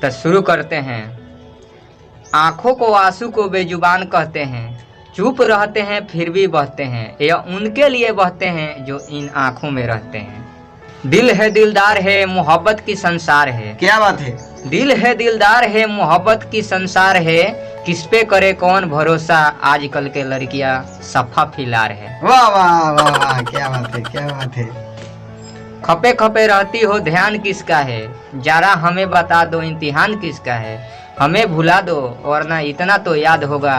तो शुरू करते हैं। आंखों को आंसू को बेजुबान कहते हैं, चुप रहते हैं फिर भी बहते हैं, यह उनके लिए बहते हैं जो इन आंखों में रहते हैं। दिल है दिलदार है मोहब्बत की संसार है। क्या बात है। दिल है दिलदार है मोहब्बत की संसार है, किस पे करे कौन भरोसा, आजकल के लड़कियां सफा फिलार है। वाह वाह वाह वाह, क्या बात है, क्या बात है। खपे खपे रहती हो ध्यान किसका है, जरा हमें बता दो इम्तिहान किसका है। हमें भुला दो वरना इतना तो याद होगा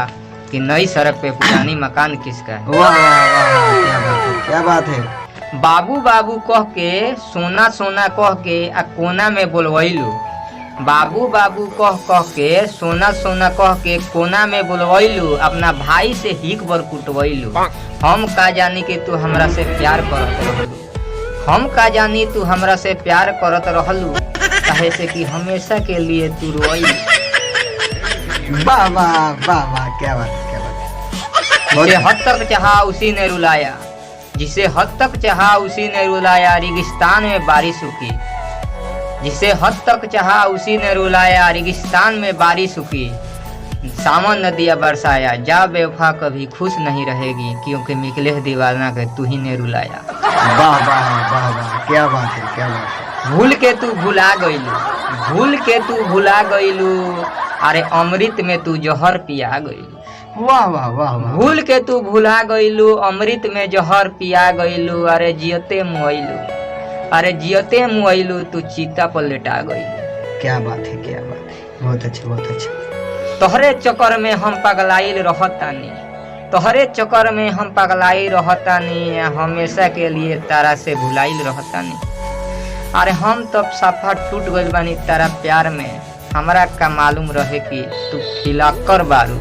कि नई सड़क पे पुरानी मकान किसका है। वाह वाह वाह, क्या बात है, क्या बात है। बाबू बाबू कह के सोना सोना कह के आ कोना में बोलवैलू। बाबू बाबू कह के सोना सोना कह के कोना में बोलवैलू, अपना भाई से हिक बर कुटवैलू। हम का जानी कि तू हमरा से प्यार करत रहलू, हम का जानी तू हमरा से प्यार करत रहलू, काहे से कि हमेशा के लिए तू रोइलू। वाह वाह वाह वाह, क्या बात है, क्या बात है। जिसे हद तक चाहा उसी ने रुलाया, जिसे हद तक चाहा उसी ने रुलाया, रेगिस्तान में बारिश रुकी। जिसे हद तक चाहा उसी ने रुलाया, रेगिस्तान में बारिश रुकी। सावन नदिया बरसाया, जा बेवफा कभी खुश नहीं रहेगी, क्योंकि मिकले दीवाना के तू ही ने रुलाया। वाह वाह वाह वाह, क्या बात है, क्या बात है। भूल के तू भुला गईलू, भूल के तू भुला गईलू, अरे अमृत में तू जहर पिया गईलू। वाह वाह वाह वाह। भूल के तू भुला गईलू, अमृत में जहर पिया गईलू, अरे जियते मुआइलू, अरे जियते मुआइलू, तू चीता पर लेटा गईलू। क्या बात है, क्या बात है, बहुत अच्छा, बहुत अच्छा। तोहरे चक्कर में हम पगलाइल रहतानी, तोहरे चक्कर में हम पगलाई रहतानी, हमेशा के लिए तारा से भुलाइल रहतानी। अरे हम तब साफा टूट गइल बानी तारा प्यार में, हमरा का मालूम रहे कि तू खिलक्कर बारू,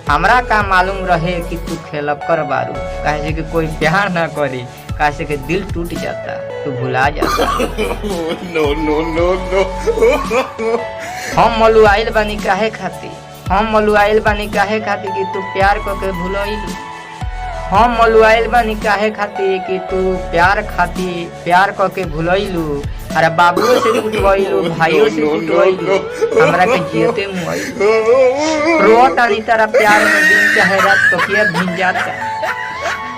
हमरा का मालूम रहे कि तू खिलक्कर बारू। काहे कि कोई प्यार ना करी, काहे कि दिल टूट जाता, तू भुला जाता। नो नो नो नो। हम मलुआइल बानी काहे खाती, हम मलुआइल बानी काहे खाती कि तू प्यार करके भुलइलू। हम मलुआइल बानी काहे खाती कि तू प्यार करके भुलइलू। अरे बाबुओ से कुटवइलू, भाइयों से कुटवइलू, हमरा के जियते मुआइलू। रोतानी तारा प्यार में दिन चाहे रात तकिया भींज जाता,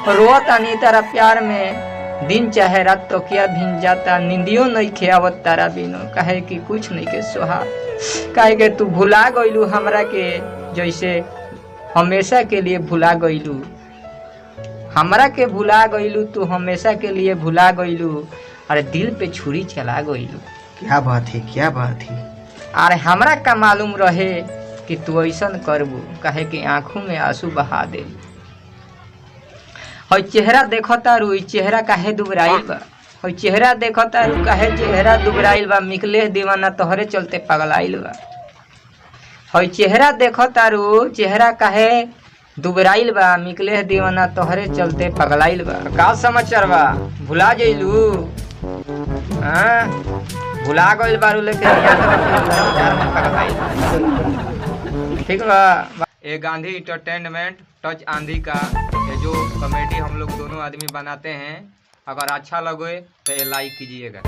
रोतानी तारा प्यार में दिन चाहे रात तकिया भींज जाता। निंदियों नहीं खेवत तारा बिनो, काहे कि कुछ नहीं के सोहा, काहे के तू भुला गइलू हमरा के, जैसे हमेशा के लिए भुला गइलू। हमरा के भुला गइलू, तू हमेशा के लिए भुला गइलू, अरे दिल पे छुरी चला गइलू। क्या बात है, क्या बात है। अरे हमरा का मालूम रहे कि तू ऐसन करबू, काहे कि आंखों में आंसू बहा दे। हई चेहरा देखता रू, चेहरा काहे दुबराइल बा। हई चेहरा देखता रू, काहे चेहरा दुबराइल बा, मिकले दीवाना तोहरे चलते पगलाइल बा। हई चेहरा देखता रू, चेहरा काहे दुबराइल बा, मिकले दीवाना तोहरे चलते पगलाइल बा। का समाचार बा, भुला जइलू? हाँ भुला गइल बारू, लेकिन समाचार में पगलाइल। ठीक बा। ये गांधी इंटरटेनमेंट टच आंधी का ये जो कॉमेडी हम लोग दोनों आदमी बनाते हैं, अगर अच्छा लगे तो ये लाइक कीजिएगा।